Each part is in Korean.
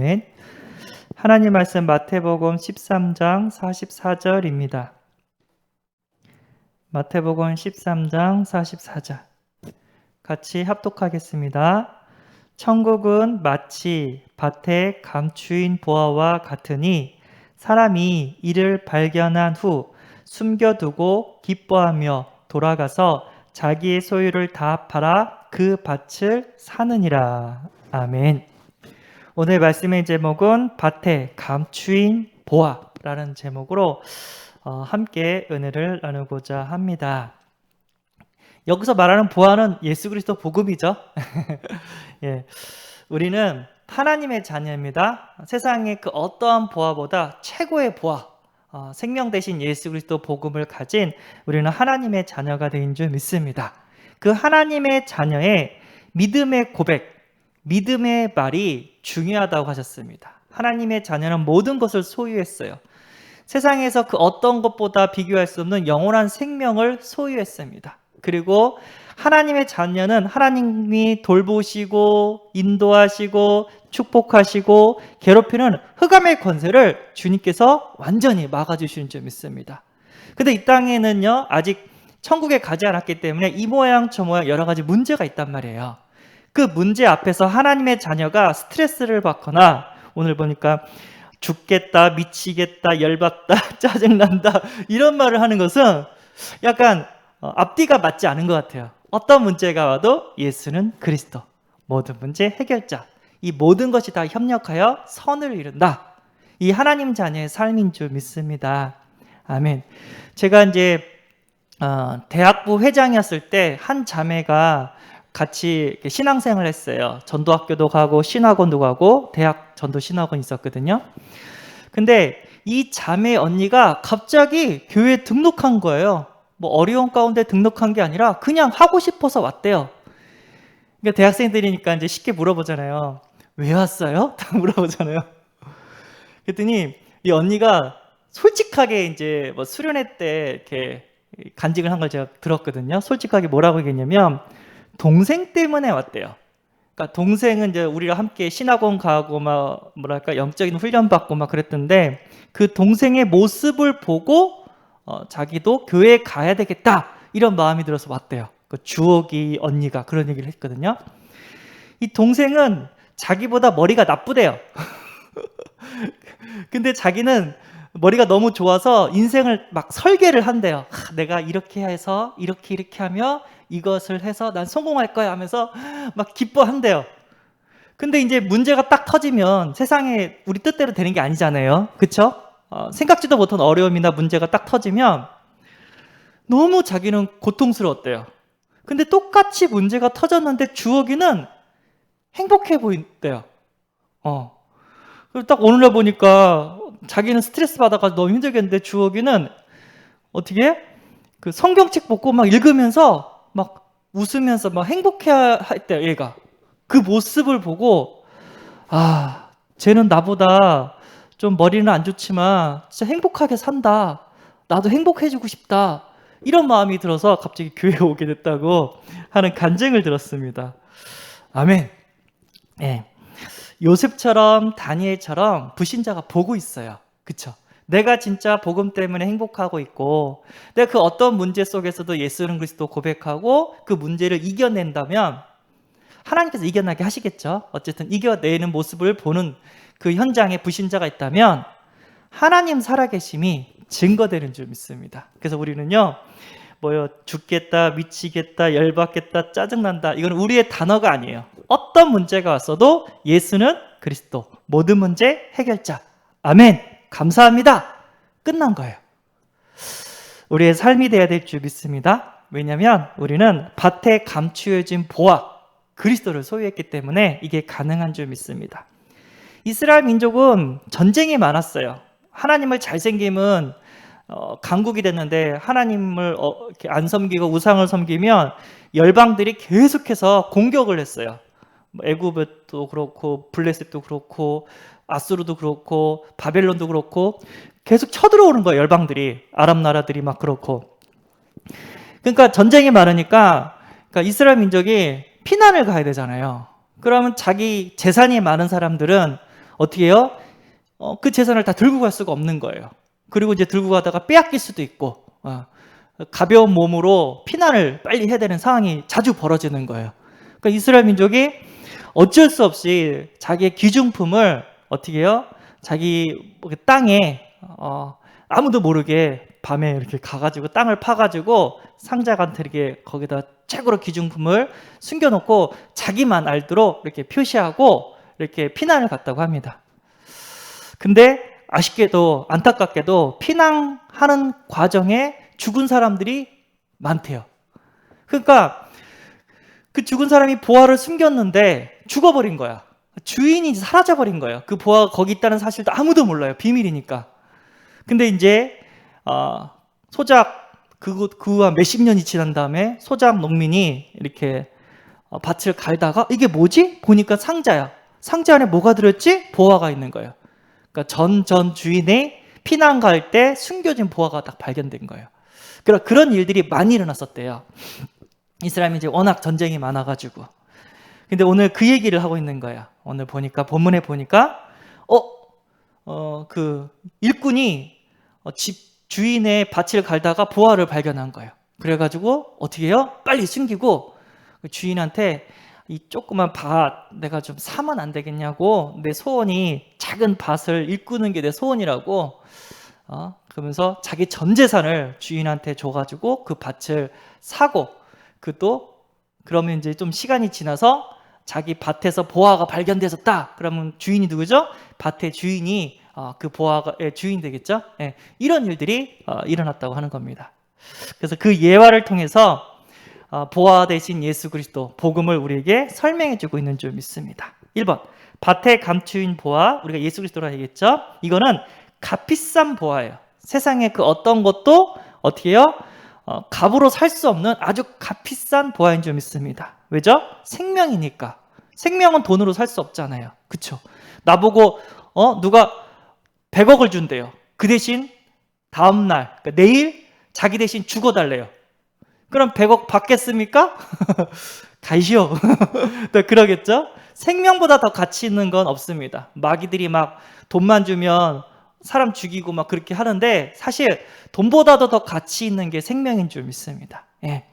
아멘. 하나님 말씀 마태복음 13장 44절입니다. 마태복음 13장 44절 같이 합독하겠습니다. 천국은 마치 밭에 감추인 보화와 같으니 사람이 이를 발견한 후 숨겨두고 기뻐하며 돌아가서 자기의 소유를 다 팔아 그 밭을 사느니라. 아멘. 오늘 말씀의 제목은 밭에 감추인 보화라는 제목으로 함께 은혜를 나누고자 합니다. 여기서 말하는 보화는 예수 그리스도 복음이죠. 예, 우리는 하나님의 자녀입니다. 세상의 그 어떠한 보화보다 최고의 보화, 생명 대신 예수 그리스도 복음을 가진 우리는 하나님의 자녀가 된 줄 믿습니다. 그 하나님의 자녀의 믿음의 고백, 믿음의 말이 중요하다고 하셨습니다. 하나님의 자녀는 모든 것을 소유했어요. 세상에서 그 어떤 것보다 비교할 수 없는 영원한 생명을 소유했습니다. 그리고 하나님의 자녀는 하나님이 돌보시고 인도하시고 축복하시고 괴롭히는 흑암의 권세를 주님께서 완전히 막아주시는 줄 믿습니다. 근데 이 땅에는요, 아직 천국에 가지 않았기 때문에 이 모양 저 모양 여러 가지 문제가 있단 말이에요. 그 문제 앞에서 하나님의 자녀가 스트레스를 받거나, 오늘 보니까 죽겠다, 미치겠다, 열받다, 짜증난다 이런 말을 하는 것은 약간 앞뒤가 맞지 않은 것 같아요. 어떤 문제가 와도 예수는 그리스도, 모든 문제 해결자, 이 모든 것이 다 협력하여 선을 이룬다. 이 하나님 자녀의 삶인 줄 믿습니다. 아멘. 제가 이제 대학부 회장이었을 때 한 자매가 같이 신앙생활을 했어요. 전도학교도 가고 신학원도 가고 대학 전도 신학원 있었거든요. 근데 이 자매 언니가 갑자기 교회에 등록한 거예요. 뭐 어려운 가운데 등록한 게 아니라 그냥 하고 싶어서 왔대요. 그러니까 대학생들이니까 이제 쉽게 물어보잖아요. 왜 왔어요? 다 물어보잖아요. 그랬더니 이 언니가 솔직하게 이제 뭐 수련회 때 이렇게 간증을 한 걸 제가 들었거든요. 솔직하게 뭐라고 얘기했냐면 동생 때문에 왔대요. 그러니까 동생은 이제 우리랑 함께 신학원 가고 막 뭐랄까 영적인 훈련 받고 막 그랬던데 그 동생의 모습을 보고 자기도 교회에 가야 되겠다 이런 마음이 들어서 왔대요. 그 주옥이 언니가 그런 얘기를 했거든요. 이 동생은 자기보다 머리가 나쁘대요. 근데 자기는 머리가 너무 좋아서 인생을 막 설계를 한대요. 내가 이렇게 해서 이렇게 하며 이것을 해서 난 성공할 거야 하면서 막 기뻐한대요. 근데 이제 문제가 딱 터지면 세상에 우리 뜻대로 되는 게 아니잖아요. 그쵸? 생각지도 못한 어려움이나 문제가 딱 터지면 너무 자기는 고통스러웠대요. 근데 똑같이 문제가 터졌는데 주옥이는 행복해 보인대요. 그리고 딱 오늘날 보니까 자기는 스트레스 받아가지고 너무 힘들겠는데 주옥이는 어떻게 그 성경책 보고 막 읽으면서 막 웃으면서 막 행복해 했대요. 얘가 그 모습을 보고 쟤는 나보다 좀 머리는 안 좋지만 진짜 행복하게 산다. 나도 행복해지고 싶다. 이런 마음이 들어서 갑자기 교회에 오게 됐다고 하는 간증을 들었습니다. 아멘. 네. 요셉처럼 다니엘처럼 불신자가 보고 있어요. 그쵸? 내가 진짜 복음 때문에 행복하고 있고 내가 그 어떤 문제 속에서도 예수는 그리스도 고백하고 그 문제를 이겨낸다면 하나님께서 이겨나게 하시겠죠. 어쨌든 이겨내는 모습을 보는 그 현장에 불신자가 있다면 하나님 살아계심이 증거되는 줄 믿습니다. 그래서 우리는요, 죽겠다, 미치겠다, 열받겠다, 짜증난다, 이건 우리의 단어가 아니에요. 어떤 문제가 왔어도 예수는 그리스도, 모든 문제 해결자. 아멘. 감사합니다. 끝난 거예요. 우리의 삶이 되어야 될 줄 믿습니다. 왜냐하면 우리는 밭에 감추어진 보화, 그리스도를 소유했기 때문에 이게 가능한 줄 믿습니다. 이스라엘 민족은 전쟁이 많았어요. 하나님을 잘 섬기면 강국이 됐는데 하나님을 이렇게 안 섬기고 우상을 섬기면 열방들이 계속해서 공격을 했어요. 애굽도 그렇고 블레셋도 그렇고 아수르도 그렇고 바벨론도 그렇고 계속 쳐들어오는 거예요. 열방들이, 아랍 나라들이 막 그렇고. 그러니까 전쟁이 많으니까 이스라엘 민족이 피난을 가야 되잖아요. 그러면 자기 재산이 많은 사람들은 어떻게 해요? 그 재산을 다 들고 갈 수가 없는 거예요. 그리고 이제 들고 가다가 빼앗길 수도 있고, 가벼운 몸으로 피난을 빨리 해야 되는 상황이 자주 벌어지는 거예요. 그러니까 이스라엘 민족이 어쩔 수 없이 자기의 귀중품을 어떻게 해요? 자기 땅에 아무도 모르게 밤에 이렇게 가가지고 땅을 파가지고 상작한테 이렇게 거기다 최고로 귀중품을 숨겨놓고 자기만 알도록 이렇게 표시하고 이렇게 피난을 갔다고 합니다. 근데 아쉽게도 안타깝게도 피난하는 과정에 죽은 사람들이 많대요. 그러니까 그 죽은 사람이 보화를 숨겼는데 죽어버린 거야. 주인이 사라져버린 거예요. 그 보화가 거기 있다는 사실도 아무도 몰라요. 비밀이니까. 근데 이제 소작 그 후한 몇십 년이 지난 다음에 소작 농민이 이렇게 밭을 갈다가 이게 뭐지? 보니까 상자야. 상자 안에 뭐가 들었지? 보화가 있는 거예요. 그러니까 전 주인의 피난 갈 때 숨겨진 보화가 딱 발견된 거예요. 그런 일들이 많이 일어났었대요. 이스라엘이 이제 워낙 전쟁이 많아가지고. 근데 오늘 그 얘기를 하고 있는 거야. 오늘 보니까 본문에 보니까 그 일꾼이 집 주인의 밭을 갈다가 보화를 발견한 거예요. 그래가지고 어떻게 해요? 빨리 숨기고 주인한테 이 조그만 밭 내가 좀 사면 안 되겠냐고, 내 소원이 작은 밭을 일구는 게 내 소원이라고 그러면서 자기 전 재산을 주인한테 줘가지고 그 밭을 사고, 그러면 이제 좀 시간이 지나서 자기 밭에서 보화가 발견되었다. 그러면 주인이 누구죠? 밭의 주인이 그 보화의 주인 되겠죠? 예, 이런 일들이 일어났다고 하는 겁니다. 그래서 그 예화를 통해서 보화 대신 예수 그리스도 복음을 우리에게 설명해주고 있는 줄 믿습니다. 1번, 밭에 감추인 보화, 우리가 예수 그리스도라 얘기했죠? 이거는 값비싼 보화예요. 세상에 그 어떤 것도 어떻게 해요? 값으로 살 수 없는 아주 값비싼 보화인 줄 믿습니다. 왜죠? 생명이니까. 생명은 돈으로 살 수 없잖아요. 그쵸? 나보고 누가 100억을 준대요. 그 대신 다음날, 그러니까 내일 자기 대신 죽어달래요. 그럼 100억 받겠습니까? 가시오. 그러겠죠? 생명보다 더 가치 있는 건 없습니다. 마귀들이 막 돈만 주면 사람 죽이고 막 그렇게 하는데, 사실 돈보다도 더 가치 있는 게 생명인 줄 믿습니다. 예.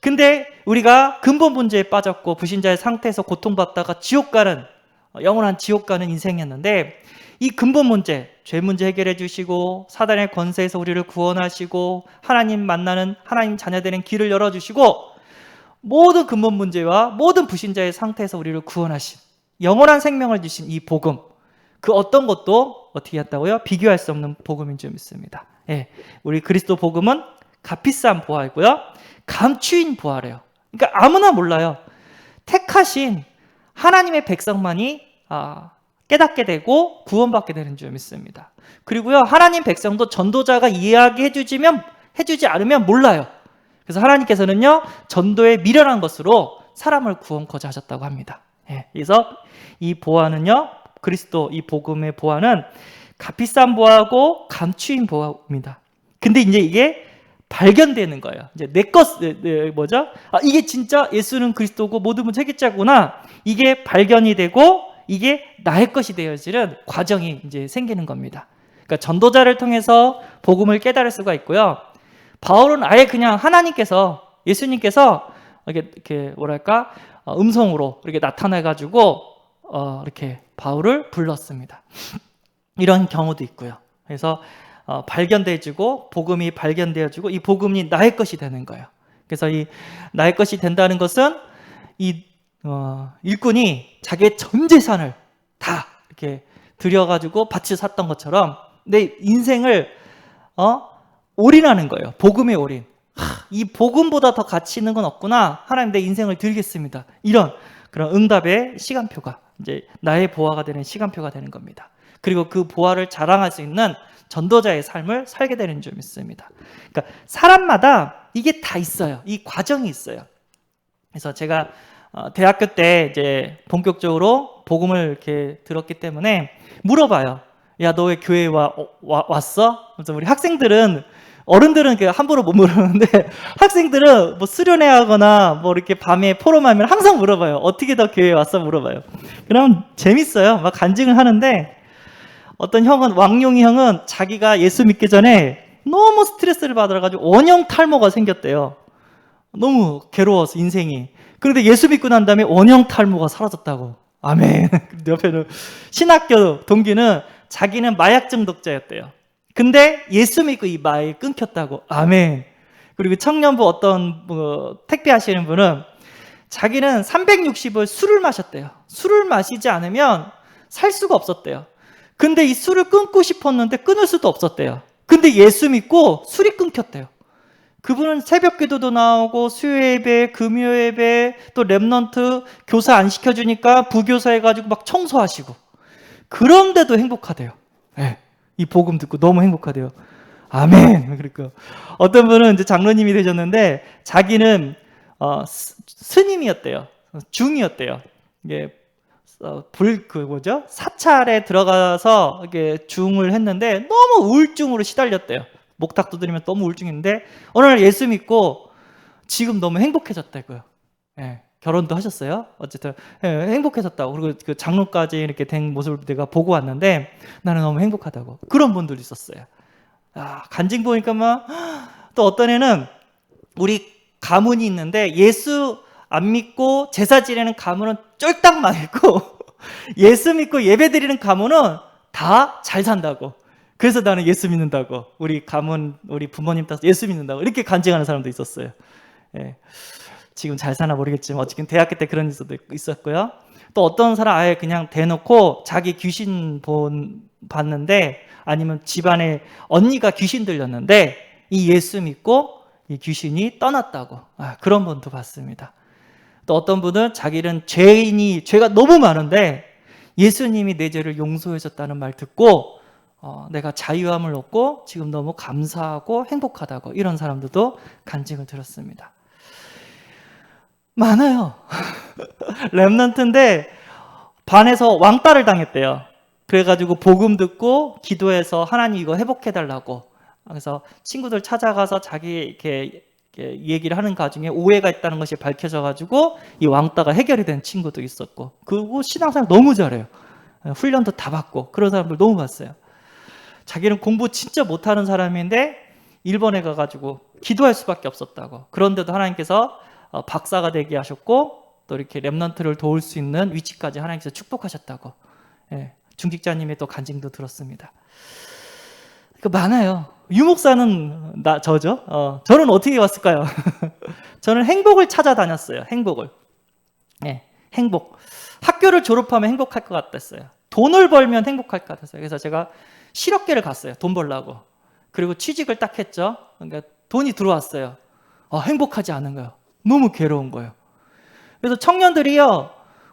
근데 우리가 근본 문제에 빠졌고 불신자의 상태에서 고통받다가 지옥 가는, 영원한 지옥 가는 인생이었는데, 이 근본 문제, 죄 문제 해결해 주시고 사단의 권세에서 우리를 구원하시고 하나님 만나는, 하나님 자녀되는 길을 열어주시고 모든 근본 문제와 모든 불신자의 상태에서 우리를 구원하신, 영원한 생명을 주신 이 복음, 그 어떤 것도 어떻게 했다고요? 비교할 수 없는 복음인 줄 믿습니다. 예, 우리 그리스도 복음은 값비싼 보화이고요, 감추인 보화래요. 그러니까 아무나 몰라요. 택하신 하나님의 백성만이 깨닫게 되고 구원받게 되는 줄 믿습니다. 그리고요, 하나님 백성도 전도자가 해주지 않으면 몰라요. 그래서 하나님께서는요, 전도에 미련한 것으로 사람을 구원코자 하셨다고 합니다. 예, 그래서 이 보화는요, 그리스도 이 복음의 보화는 값비싼 보화고 감추인 보화입니다. 근데 이제 이게 발견되는 거예요. 이제 뭐죠? 이게 진짜 예수는 그리스도고 모든 분 책임자구나. 이게 발견이 되고 이게 나의 것이 되어지는 과정이 이제 생기는 겁니다. 그러니까 전도자를 통해서 복음을 깨달을 수가 있고요. 바울은 아예 그냥 하나님께서, 예수님께서 이렇게 뭐랄까, 음성으로 이렇게 나타나가지고 이렇게 바울을 불렀습니다. 이런 경우도 있고요. 그래서 발견되어지고 복음이 발견되어지고 이 복음이 나의 것이 되는 거예요. 그래서 이 나의 것이 된다는 것은 이 일꾼이 자기의 전 재산을 다 이렇게 들여가지고 밭을 샀던 것처럼 내 인생을 올인하는 거예요. 복음에 올인. 이 복음보다 더 가치 있는 건 없구나. 하나님, 내 인생을 드리겠습니다. 이런 그런 응답의 시간표가 이제 나의 보화가 되는 시간표가 되는 겁니다. 그리고 그 보화를 자랑할 수 있는 전도자의 삶을 살게 되는 줄 믿습니다. 그러니까 사람마다 이게 다 있어요. 이 과정이 있어요. 그래서 제가 대학교 때 이제 본격적으로 복음을 이렇게 들었기 때문에 물어봐요. 야, 너 왜 교회에 왔어? 그래서 우리 학생들은 어른들은 함부로 못 물어보는데 학생들은 뭐 수련회 하거나 뭐 이렇게 밤에 포럼하면 항상 물어봐요. 어떻게 더 교회에 왔어? 물어봐요. 그럼 재밌어요. 막 간증을 하는데 어떤 형은, 왕용이 형은 자기가 예수 믿기 전에 너무 스트레스를 받아가지고 원형 탈모가 생겼대요. 너무 괴로워서 인생이. 그런데 예수 믿고 난 다음에 원형 탈모가 사라졌다고. 아멘. 옆에는 신학교 동기는 자기는 마약 중독자였대요. 근데 예수 믿고 이 마약이 끊겼다고. 아멘. 그리고 청년부 어떤 택배 하시는 분은 자기는 360을 술을 마셨대요. 술을 마시지 않으면 살 수가 없었대요. 근데 이 술을 끊고 싶었는데 끊을 수도 없었대요. 근데 예수 믿고 술이 끊겼대요. 그분은 새벽 기도도 나오고 수요 예배, 금요 예배, 또 랩넌트 교사 안 시켜주니까 부교사 해가지고 막 청소하시고, 그런데도 행복하대요. 네, 이 복음 듣고 너무 행복하대요. 아멘. 그러니까 어떤 분은 이제 장로님이 되셨는데 자기는 스님이었대요. 중이었대요. 이게 사찰에 들어가서 이게 중을 했는데 너무 우울증으로 시달렸대요. 목탁 두드리면 너무 우울증인데 어느 날 예수 믿고 지금 너무 행복해졌다고요. 예, 결혼도 하셨어요. 어쨌든 행복해졌다고. 그리고 그 장로까지 이렇게 된 모습을 내가 보고 왔는데 나는 너무 행복하다고. 그런 분들도 있었어요. 간증 보니까 막 또 어떤 애는 우리 가문이 있는데 예수 안 믿고 제사 지내는 가문은 쫄딱 망했고 예수 믿고 예배 드리는 가문은 다 잘 산다고. 그래서 나는 예수 믿는다고. 우리 가문, 우리 부모님 따라서 예수 믿는다고. 이렇게 간증하는 사람도 있었어요. 예. 지금 잘 사나 모르겠지만 어쨌든 대학교 때 그런 일도 있었고요. 또 어떤 사람 아예 그냥 대놓고 자기 귀신 봤는데, 아니면 집안에 언니가 귀신 들렸는데 이 예수 믿고 이 귀신이 떠났다고. 그런 분도 봤습니다. 또 어떤 분은 자기는 죄가 너무 많은데 예수님이 내 죄를 용서해 줬다는 말 듣고 내가 자유함을 얻고 지금 너무 감사하고 행복하다고. 이런 사람들도 간증을 들었습니다. 많아요. 랩넌트인데 반에서 왕따를 당했대요. 그래가지고 복음 듣고 기도해서 하나님 이거 회복해달라고. 그래서 친구들 찾아가서 자기 이렇게 얘기를 하는 가중에 오해가 있다는 것이 밝혀져가지고 이 왕따가 해결이 된 친구도 있었고, 그리고 신앙생활 너무 잘해요. 훈련도 다 받고. 그런 사람들 너무 봤어요. 자기는 공부 진짜 못하는 사람인데 일본에 가가지고 기도할 수밖에 없었다고. 그런데도 하나님께서 박사가 되게 하셨고 또 이렇게 랩넌트를 도울 수 있는 위치까지 하나님께서 축복하셨다고. 예, 중직자님의 또 간증도 들었습니다. 많아요. 유목사는 저죠. 저는 어떻게 왔을까요? 저는 행복을 찾아다녔어요. 행복을. 예, 행복. 학교를 졸업하면 행복할 것 같았어요. 돈을 벌면 행복할 것 같았어요. 그래서 제가 실업계를 갔어요. 돈 벌려고. 그리고 취직을 딱 했죠. 그러니까 돈이 들어왔어요. 행복하지 않은 거예요. 너무 괴로운 거예요. 그래서 청년들이요,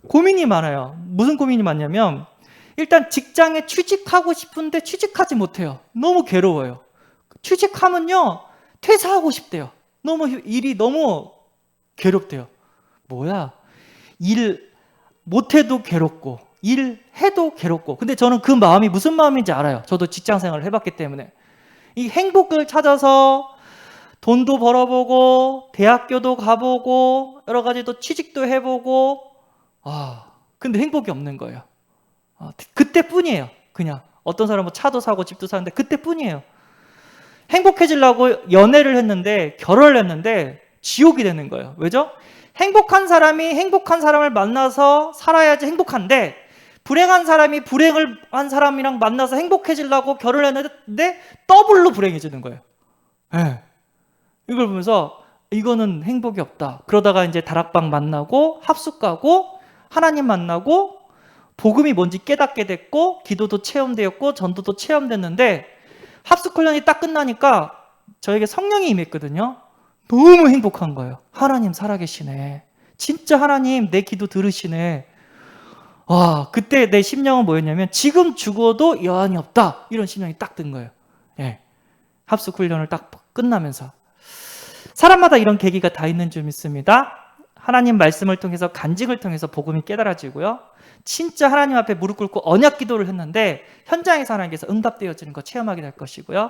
고민이 많아요. 무슨 고민이 많냐면 일단 직장에 취직하고 싶은데 취직하지 못해요. 너무 괴로워요. 취직하면요 퇴사하고 싶대요. 일이 너무 괴롭대요. 뭐야, 일 못해도 괴롭고 일해도 괴롭고. 근데 저는 그 마음이 무슨 마음인지 알아요. 저도 직장 생활을 해봤기 때문에. 이 행복을 찾아서 돈도 벌어보고 대학교도 가보고 여러 가지 또 취직도 해보고 근데 행복이 없는 거예요. 그때뿐이에요. 그냥 어떤 사람은 차도 사고 집도 사는데 그때뿐이에요. 행복해지려고 연애를 했는데, 결혼을 했는데 지옥이 되는 거예요. 왜죠? 행복한 사람이 행복한 사람을 만나서 살아야지 행복한데, 불행한 사람이 불행을 한 사람이랑 만나서 행복해지려고 결혼했는데 더블로 불행해지는 거예요. 네. 이걸 보면서 이거는 행복이 없다. 그러다가 이제 다락방 만나고 합숙 가고 하나님 만나고 복음이 뭔지 깨닫게 됐고 기도도 체험되었고 전도도 체험됐는데, 합숙 훈련이 딱 끝나니까 저에게 성령이 임했거든요. 너무 행복한 거예요. 하나님 살아계시네. 진짜 하나님 내 기도 들으시네. 그때 내 심령은 뭐였냐면 지금 죽어도 여한이 없다. 이런 심령이 딱 든 거예요. 예. 합숙 훈련을 딱 끝나면서. 사람마다 이런 계기가 다 있는 줄 믿습니다. 하나님 말씀을 통해서 간증을 통해서 복음이 깨달아지고요. 진짜 하나님 앞에 무릎 꿇고 언약 기도를 했는데 현장에서 하나님께서 응답되어지는 거 체험하게 될 것이고요.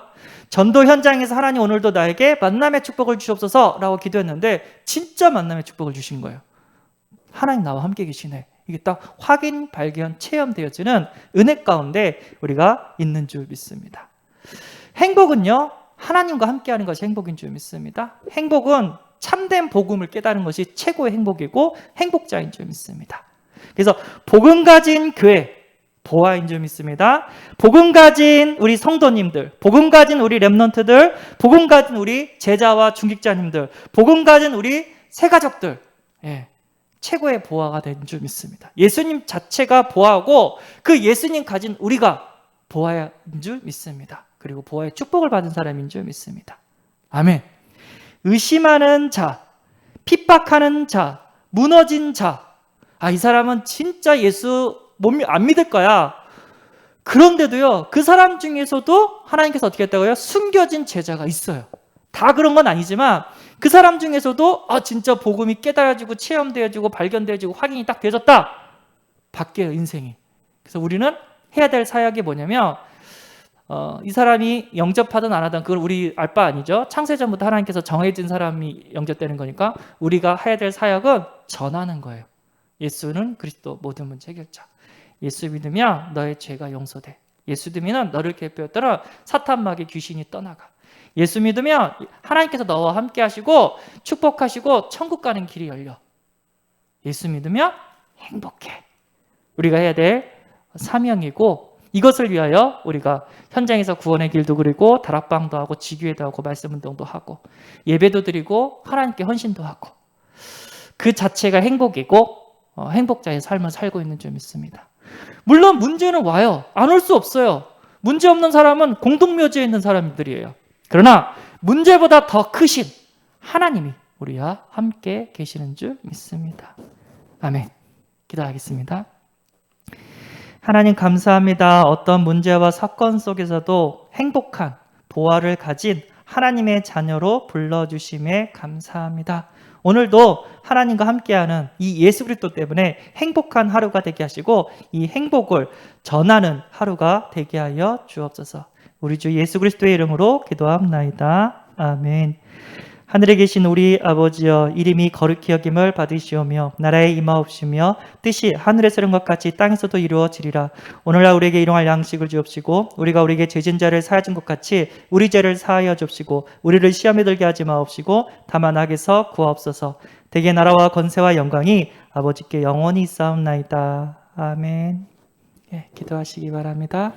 전도 현장에서 하나님 오늘도 나에게 만남의 축복을 주옵소서 라고 기도했는데 진짜 만남의 축복을 주신 거예요. 하나님 나와 함께 계시네. 이게 딱 확인, 발견, 체험되어지는 은혜 가운데 우리가 있는 줄 믿습니다. 행복은요, 하나님과 함께하는 것이 행복인 줄 믿습니다. 행복은 참된 복음을 깨달은 것이 최고의 행복이고 행복자인 줄 믿습니다. 그래서 복음 가진 교회, 보아인 줄 믿습니다. 복음 가진 우리 성도님들, 복음 가진 우리 렘넌트들, 복음 가진 우리 제자와 중직자님들, 복음 가진 우리 새가족들, 최고의 보아가 된 줄 믿습니다. 예수님 자체가 보아고 그 예수님 가진 우리가 보아인 줄 믿습니다. 그리고 보아의 축복을 받은 사람인 줄 믿습니다. 아멘. 의심하는 자, 핍박하는 자, 무너진 자, 이 사람은 진짜 예수 안 믿을 거야. 그런데도요, 그 사람 중에서도 하나님께서 어떻게 했다고요? 숨겨진 제자가 있어요. 다 그런 건 아니지만 그 사람 중에서도 진짜 복음이 깨달아지고 체험되어지고 발견되어지고 확인이 딱 되어졌다. 바뀌어요, 인생이. 그래서 우리는 해야 될 사역이 뭐냐면 이 사람이 영접하든 안 하든 그걸 우리 알 바 아니죠. 창세전부터 하나님께서 정해진 사람이 영접되는 거니까 우리가 해야 될 사역은 전하는 거예요. 예수는 그리스도 모든 문제 해결자. 예수 믿으면 너의 죄가 용서돼. 예수 믿으면 너를 개표했더라 사탄 마귀 귀신이 떠나가. 예수 믿으면 하나님께서 너와 함께 하시고 축복하시고 천국 가는 길이 열려. 예수 믿으면 행복해. 우리가 해야 될 사명이고 이것을 위하여 우리가 현장에서 구원의 길도 그리고 다락방도 하고 지교회도 하고 말씀운동도 하고 예배도 드리고 하나님께 헌신도 하고 그 자체가 행복이고 행복자의 삶을 살고 있는 줄 믿습니다. 물론 문제는 와요. 안 올 수 없어요. 문제 없는 사람은 공동묘지에 있는 사람들이에요. 그러나 문제보다 더 크신 하나님이 우리와 함께 계시는 줄 믿습니다. 아멘. 기도하겠습니다. 하나님 감사합니다. 어떤 문제와 사건 속에서도 행복한 보화를 가진 하나님의 자녀로 불러주심에 감사합니다. 오늘도 하나님과 함께하는 이 예수 그리스도 때문에 행복한 하루가 되게 하시고 이 행복을 전하는 하루가 되게 하여 주옵소서. 우리 주 예수 그리스도의 이름으로 기도합나이다. 아멘. 하늘에 계신 우리 아버지여, 이름이 거룩히 여김을 받으시오며 나라에 임하옵시며 뜻이 하늘에서 이룬 것 같이 땅에서도 이루어지리라. 오늘날 우리에게 일용할 양식을 주옵시고 우리가 우리에게 죄진 자를 사하여 준 것 같이 우리 죄를 사하여 주옵시고 우리를 시험에 들게 하지 마옵시고 다만 악에서 구하옵소서. 대개 나라와 권세와 영광이 아버지께 영원히 있사옵나이다. 아멘. 기도하시기 바랍니다.